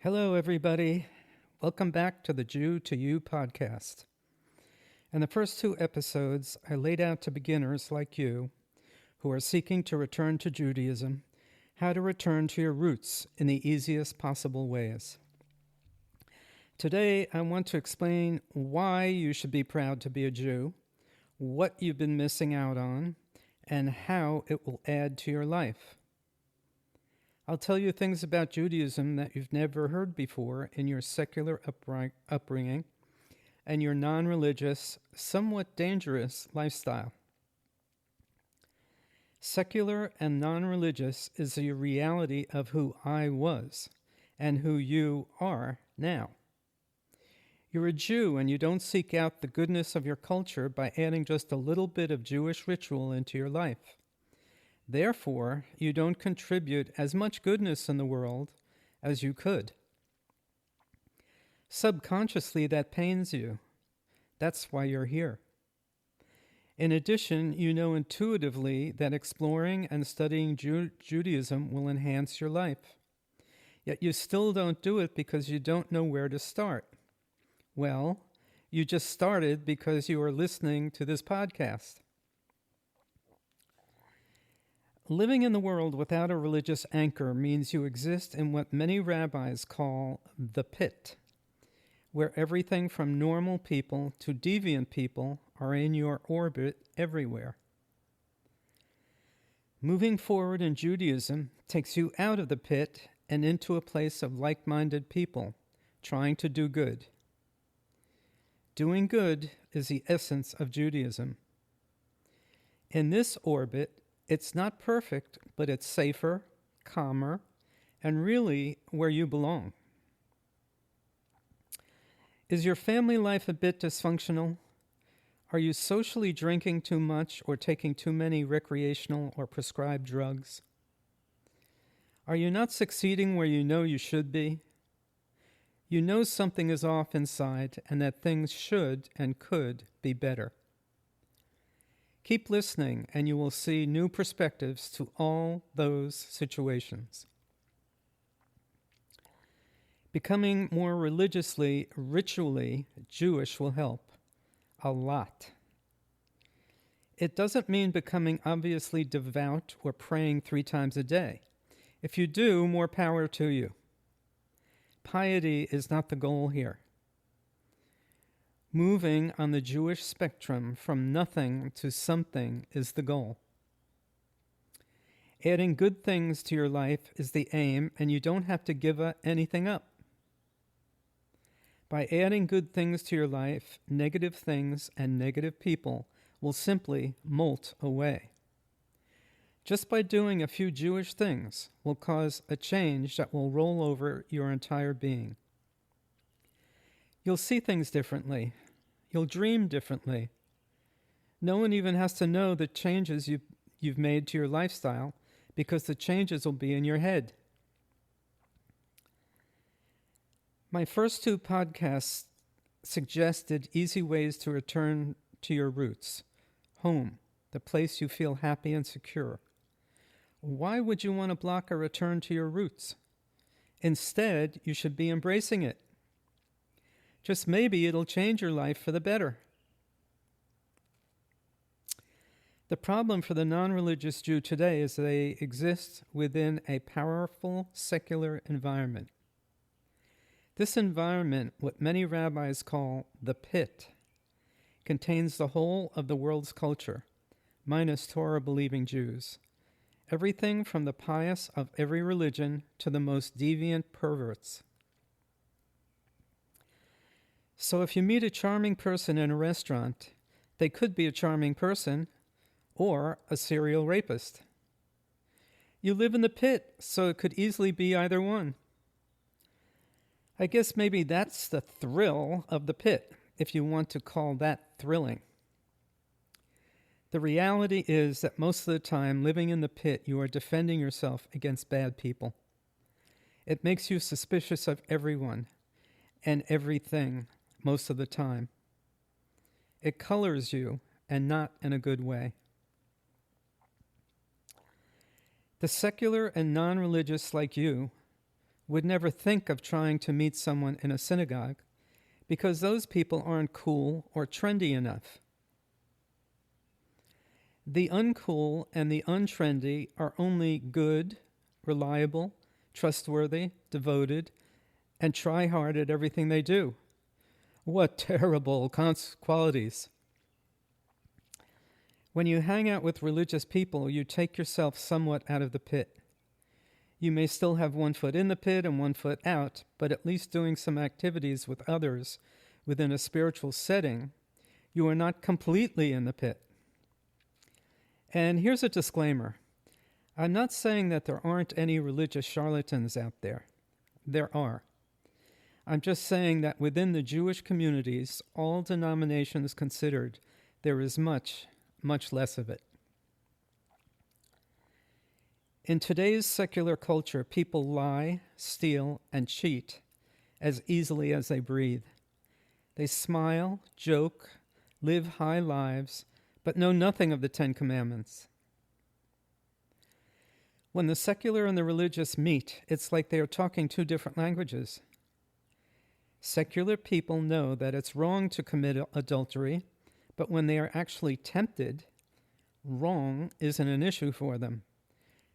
Hello, everybody. Welcome back to the Jew to You podcast. In the first two episodes, I laid out to beginners like you who are seeking to return to Judaism how to return to your roots in the easiest possible ways. Today, I want to explain why you should be proud to be a Jew, what you've been missing out on, and how it will add to your life. I'll tell you things about Judaism that you've never heard before in your secular upbringing and your non-religious, somewhat dangerous lifestyle. Secular and non-religious is the reality of who I was and who you are now. You're a Jew and you don't seek out the goodness of your culture by adding just a little bit of Jewish ritual into your life. Therefore, you don't contribute as much goodness in the world as you could. Subconsciously, that pains you. That's why you're here. In addition, you know intuitively that exploring and studying Judaism will enhance your life. Yet you still don't do it because you don't know where to start. Well, you just started because you are listening to this podcast. Living in the world without a religious anchor means you exist in what many rabbis call the pit, where everything from normal people to deviant people are in your orbit everywhere. Moving forward in Judaism takes you out of the pit and into a place of like-minded people trying to do good. Doing good is the essence of Judaism. In this orbit, it's not perfect, but it's safer, calmer, and really where you belong. Is your family life a bit dysfunctional? Are you socially drinking too much or taking too many recreational or prescribed drugs? Are you not succeeding where you know you should be? You know something is off inside and that things should and could be better. Keep listening and you will see new perspectives to all those situations. Becoming more religiously, ritually Jewish will help a lot. It doesn't mean becoming obviously devout or praying 3 times a day. If you do, more power to you. Piety is not the goal here. Moving on the Jewish spectrum from nothing to something is the goal. Adding good things to your life is the aim, and you don't have to give anything up. By adding good things to your life, negative things and negative people will simply molt away. Just by doing a few Jewish things will cause a change that will roll over your entire being. You'll see things differently. You'll dream differently. No one even has to know the changes you've made to your lifestyle because the changes will be in your head. My first 2 podcasts suggested easy ways to return to your roots, home, the place you feel happy and secure. Why would you want to block a return to your roots? Instead, you should be embracing it. Just maybe it'll change your life for the better. The problem for the non-religious Jew today is they exist within a powerful secular environment. This environment, what many rabbis call the pit, contains the whole of the world's culture, minus Torah-believing Jews. Everything from the pious of every religion to the most deviant perverts. So if you meet a charming person in a restaurant, they could be a charming person or a serial rapist. You live in the pit, so it could easily be either one. I guess maybe that's the thrill of the pit, if you want to call that thrilling. The reality is that most of the time, living in the pit, you are defending yourself against bad people. It makes you suspicious of everyone and everything most of the time. It colors you, and not in a good way. The secular and non-religious like you would never think of trying to meet someone in a synagogue because those people aren't cool or trendy enough. The uncool and the untrendy are only good, reliable, trustworthy, devoted, and try hard at everything they do. What terrible qualities. When you hang out with religious people, you take yourself somewhat out of the pit. You may still have one foot in the pit and one foot out, but at least doing some activities with others within a spiritual setting, you are not completely in the pit. And here's a disclaimer. I'm not saying that there aren't any religious charlatans out there. There are. I'm just saying that within the Jewish communities, all denominations considered, there is much, much less of it. In today's secular culture, people lie, steal, and cheat as easily as they breathe. They smile, joke, live high lives, but know nothing of the Ten Commandments. When the secular and the religious meet, it's like they are talking two different languages. Secular people know that it's wrong to commit adultery, but when they are actually tempted, wrong isn't an issue for them.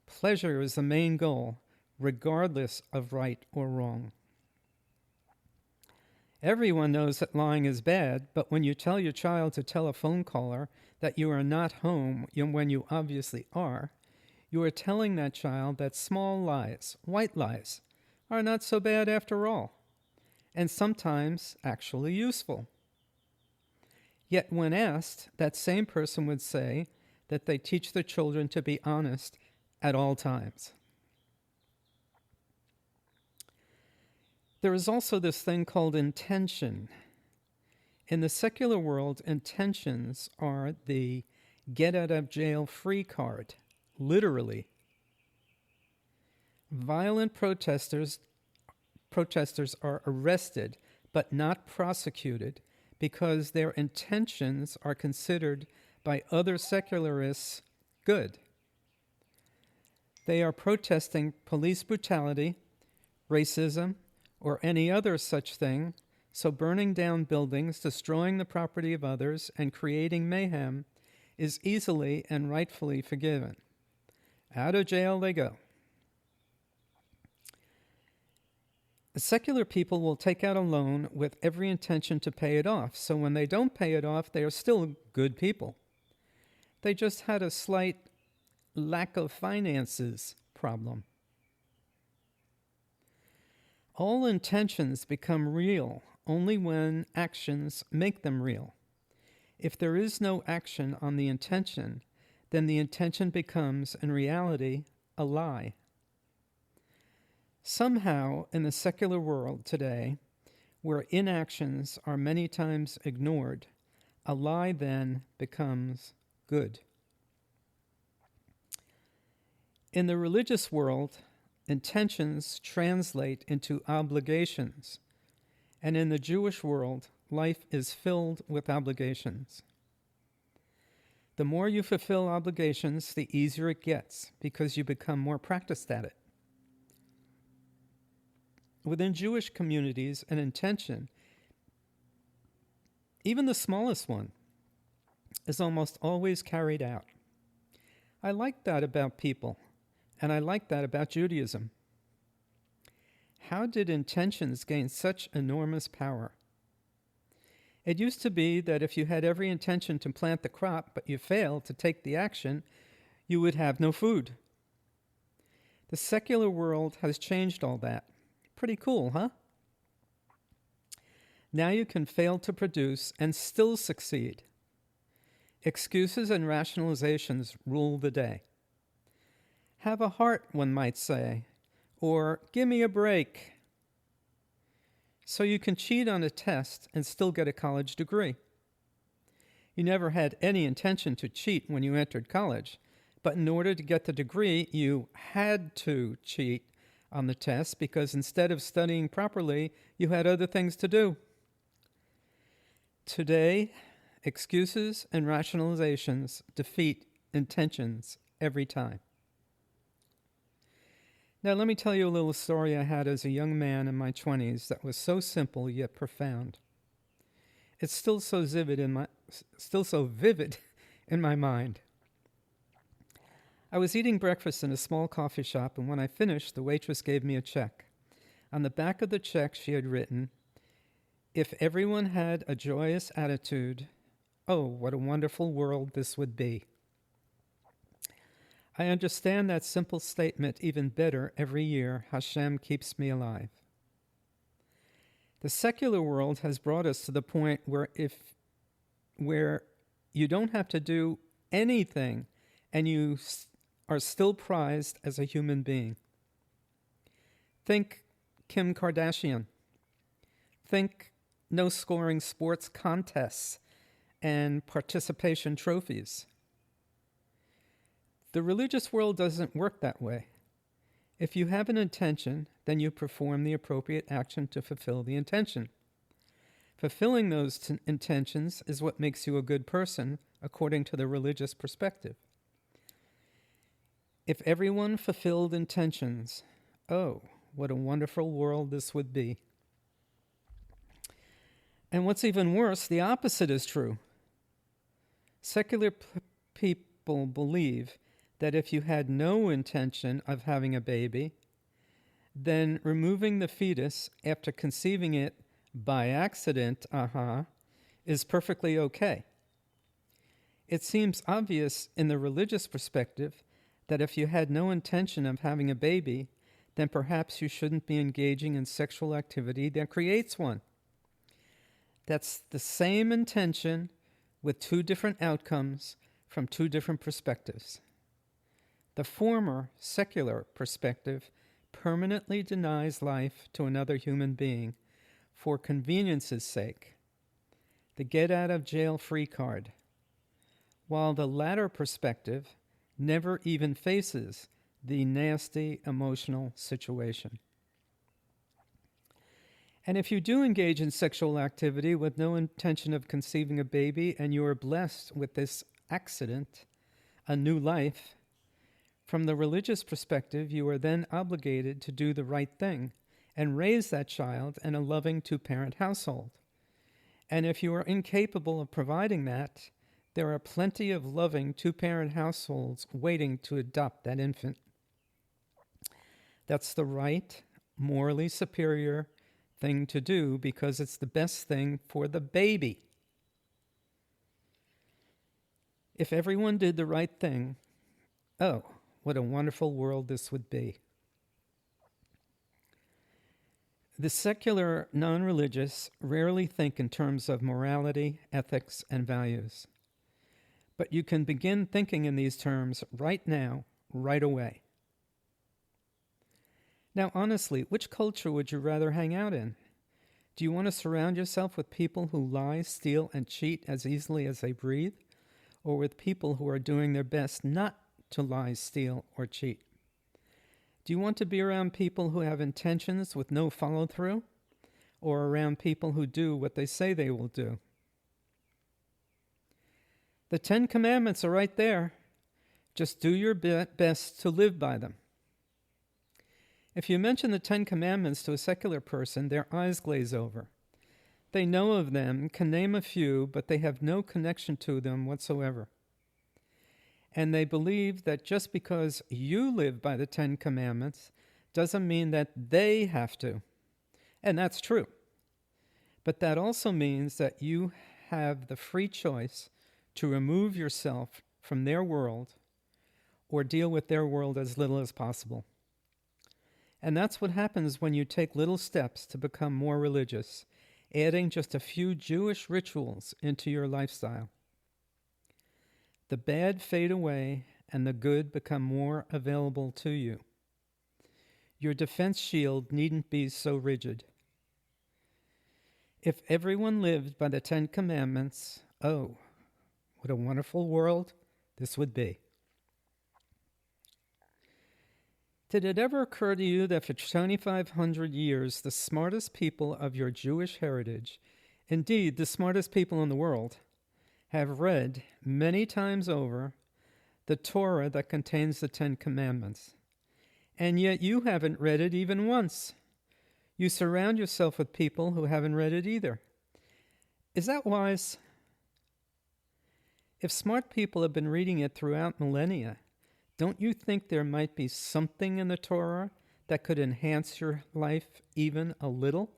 Pleasure is the main goal, regardless of right or wrong. Everyone knows that lying is bad, but when you tell your child to tell a phone caller that you are not home when you obviously are, you are telling that child that small lies, white lies, are not so bad after all, and sometimes actually useful. Yet when asked, that same person would say that they teach their children to be honest at all times. There is also this thing called intention. In the secular world, intentions are the get-out-of-jail-free card, literally. Violent protesters are arrested but not prosecuted because their intentions are considered by other secularists good. They are protesting police brutality, racism, or any other such thing, so burning down buildings, destroying the property of others, and creating mayhem is easily and rightfully forgiven. Out of jail they go. Secular people will take out a loan with every intention to pay it off, so when they don't pay it off, they are still good people. They just had a slight lack of finances problem. All intentions become real only when actions make them real. If there is no action on the intention, then the intention becomes, in reality, a lie. Somehow, in the secular world today, where inactions are many times ignored, a lie then becomes good. In the religious world, intentions translate into obligations, and in the Jewish world, life is filled with obligations. The more you fulfill obligations, the easier it gets, because you become more practiced at it. Within Jewish communities, an intention, even the smallest one, is almost always carried out. I like that about people, and I like that about Judaism. How did intentions gain such enormous power? It used to be that if you had every intention to plant the crop, but you failed to take the action, you would have no food. The secular world has changed all that. Pretty cool, huh? Now you can fail to produce and still succeed. Excuses and rationalizations rule the day. Have a heart, one might say, or give me a break. So you can cheat on a test and still get a college degree. You never had any intention to cheat when you entered college, but in order to get the degree, you had to cheat on the test because instead of studying properly, you had other things to do. Today, excuses and rationalizations defeat intentions every time. Now, let me tell you a little story I had as a young man in my 20s that was so simple yet profound. It's still so vivid in my mind. I was eating breakfast in a small coffee shop, and when I finished, the waitress gave me a check. On the back of the check, she had written, "If everyone had a joyous attitude, oh, what a wonderful world this would be." I understand that simple statement even better every year. Hashem keeps me alive. The secular world has brought us to the point where you don't have to do anything and you are still prized as a human being. Think Kim Kardashian. Think no-scoring sports contests and participation trophies. The religious world doesn't work that way. If you have an intention, then you perform the appropriate action to fulfill the intention. Fulfilling those intentions is what makes you a good person, according to the religious perspective. If everyone fulfilled intentions, oh, what a wonderful world this would be. And what's even worse, the opposite is true. Secular people believe that if you had no intention of having a baby, then removing the fetus after conceiving it by accident, is perfectly okay. It seems obvious in the religious perspective that if you had no intention of having a baby, then perhaps you shouldn't be engaging in sexual activity that creates one. That's the same intention with two different outcomes from two different perspectives. The former, secular perspective permanently denies life to another human being for convenience's sake, the get-out-of-jail-free card, while the latter perspective never even faces the nasty emotional situation. And if you do engage in sexual activity with no intention of conceiving a baby and you are blessed with this accident, a new life, from the religious perspective, you are then obligated to do the right thing and raise that child in a loving two-parent household. And if you are incapable of providing that, there are plenty of loving two-parent households waiting to adopt that infant. That's the right, morally superior thing to do because it's the best thing for the baby. If everyone did the right thing, oh, what a wonderful world this would be. The secular non-religious rarely think in terms of morality, ethics, and values. But you can begin thinking in these terms right now, right away. Now, honestly, which culture would you rather hang out in? Do you want to surround yourself with people who lie, steal, and cheat as easily as they breathe? Or with people who are doing their best not to lie, steal, or cheat? Do you want to be around people who have intentions with no follow-through? Or around people who do what they say they will do? The 10 Commandments are right there. Just do your best to live by them. If you mention the 10 Commandments to a secular person, their eyes glaze over. They know of them, can name a few, but they have no connection to them whatsoever. And they believe that just because you live by the 10 Commandments doesn't mean that they have to. And that's true. But that also means that you have the free choice to remove yourself from their world or deal with their world as little as possible. And that's what happens when you take little steps to become more religious, adding just a few Jewish rituals into your lifestyle. The bad fade away and the good become more available to you. Your defense shield needn't be so rigid. If everyone lived by the 10 Commandments, oh, what a wonderful world this would be. Did it ever occur to you that for 2,500 years, the smartest people of your Jewish heritage, indeed the smartest people in the world, have read many times over the Torah that contains the 10 Commandments, and yet you haven't read it even once. You surround yourself with people who haven't read it either. Is that wise? If smart people have been reading it throughout millennia, don't you think there might be something in the Torah that could enhance your life even a little?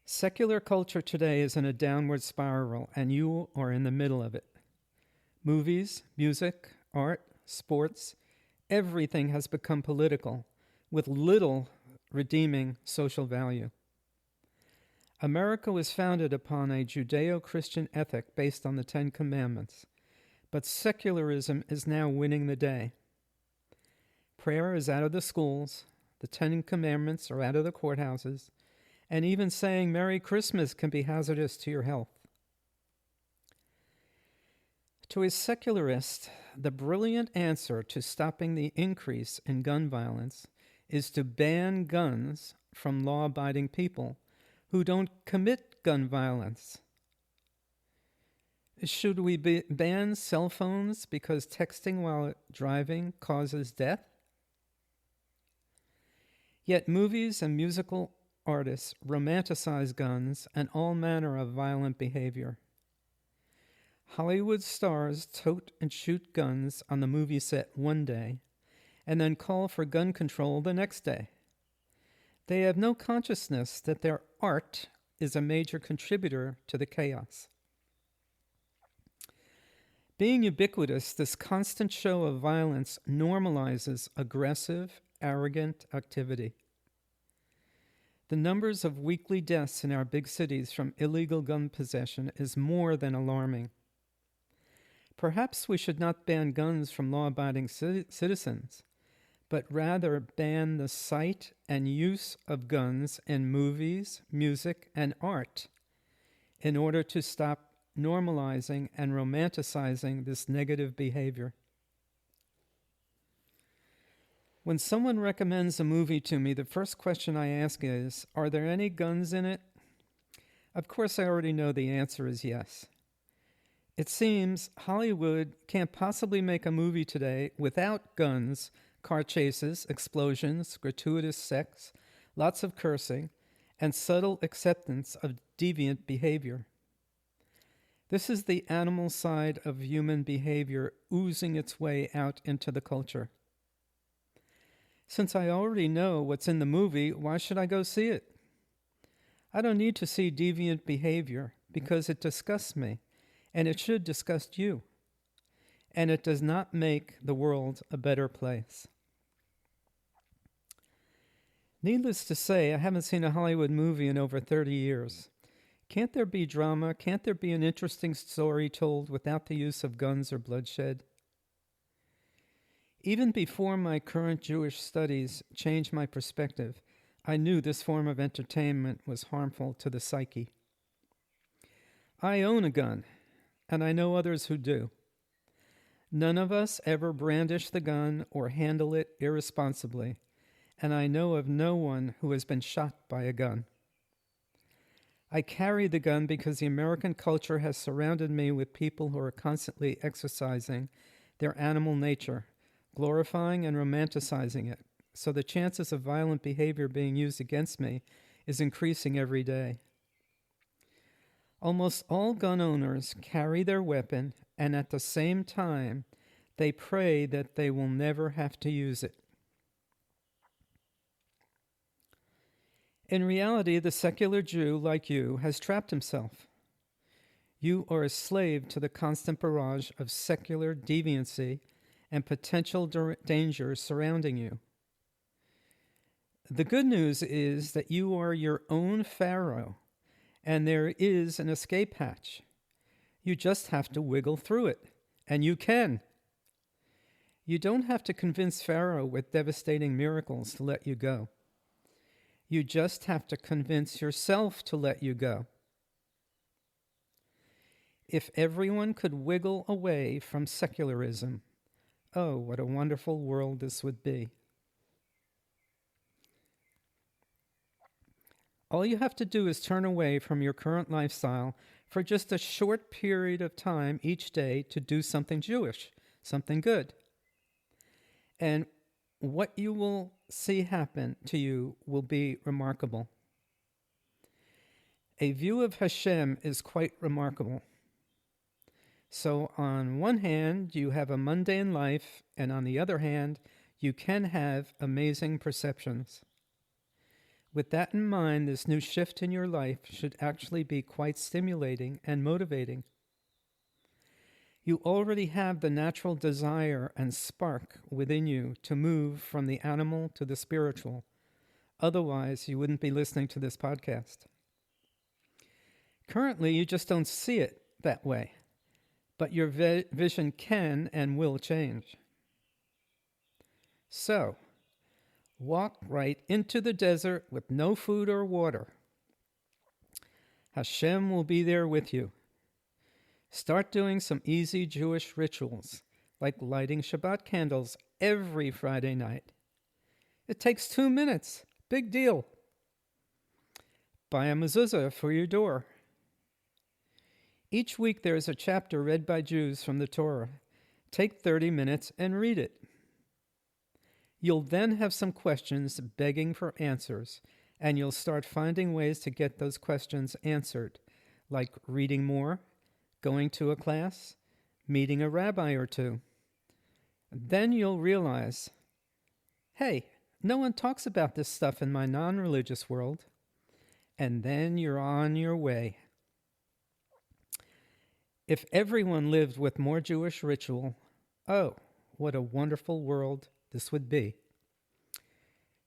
Secular culture today is in a downward spiral, and you are in the middle of it. Movies, music, art, sports, everything has become political, with little redeeming social value. America was founded upon a Judeo-Christian ethic based on the Ten Commandments, but secularism is now winning the day. Prayer is out of the schools, the Ten Commandments are out of the courthouses, and even saying Merry Christmas can be hazardous to your health. To a secularist, the brilliant answer to stopping the increase in gun violence is to ban guns from law-abiding people who don't commit gun violence. Should we ban cell phones because texting while driving causes death? Yet movies and musical artists romanticize guns and all manner of violent behavior. Hollywood stars tote and shoot guns on the movie set one day and then call for gun control the next day. They have no consciousness that their art is a major contributor to the chaos. Being ubiquitous, this constant show of violence normalizes aggressive, arrogant activity. The numbers of weekly deaths in our big cities from illegal gun possession is more than alarming. Perhaps we should not ban guns from law-abiding citizens, but rather ban the sight and use of guns in movies, music, and art in order to stop normalizing and romanticizing this negative behavior. When someone recommends a movie to me, the first question I ask is, are there any guns in it? Of course, I already know the answer is yes. It seems Hollywood can't possibly make a movie today without guns, car chases, explosions, gratuitous sex, lots of cursing, and subtle acceptance of deviant behavior. This is the animal side of human behavior oozing its way out into the culture. Since I already know what's in the movie, why should I go see it? I don't need to see deviant behavior because it disgusts me, and it should disgust you. And it does not make the world a better place. Needless to say, I haven't seen a Hollywood movie in over 30 years. Can't there be drama? Can't there be an interesting story told without the use of guns or bloodshed? Even before my current Jewish studies changed my perspective, I knew this form of entertainment was harmful to the psyche. I own a gun, and I know others who do. None of us ever brandish the gun or handle it irresponsibly, and I know of no one who has been shot by a gun. I carry the gun because the American culture has surrounded me with people who are constantly exercising their animal nature, glorifying and romanticizing it, so the chances of violent behavior being used against me is increasing every day. Almost all gun owners carry their weapon, and at the same time, they pray that they will never have to use it. In reality, the secular Jew, like you, has trapped himself. You are a slave to the constant barrage of secular deviancy and potential dangers surrounding you. The good news is that you are your own Pharaoh, and there is an escape hatch. You just have to wiggle through it, and you can. You don't have to convince Pharaoh with devastating miracles to let you go. You just have to convince yourself to let you go. If everyone could wiggle away from secularism, oh, what a wonderful world this would be. All you have to do is turn away from your current lifestyle for just a short period of time each day to do something Jewish, something good. And what you will see happen to you will be remarkable. A view of Hashem is quite remarkable. So on one hand, you have a mundane life, and on the other hand, you can have amazing perceptions. With that in mind, this new shift in your life should actually be quite stimulating and motivating. You already have the natural desire and spark within you to move from the animal to the spiritual. Otherwise, you wouldn't be listening to this podcast. Currently, you just don't see it that way, but your vision can and will change. So, walk right into the desert with no food or water. Hashem will be there with you. Start doing some easy Jewish rituals, like lighting Shabbat candles every Friday night. It takes 2 minutes. Big deal. Buy a mezuzah for your door. Each week there is a chapter read by Jews from the Torah. Take 30 minutes and read it. You'll then have some questions begging for answers, and you'll start finding ways to get those questions answered, like reading more, going to a class, meeting a rabbi or two. Then you'll realize, hey, no one talks about this stuff in my non-religious world. And then you're on your way. If everyone lived with more Jewish ritual, oh, what a wonderful world this would be.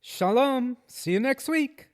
Shalom. See you next week.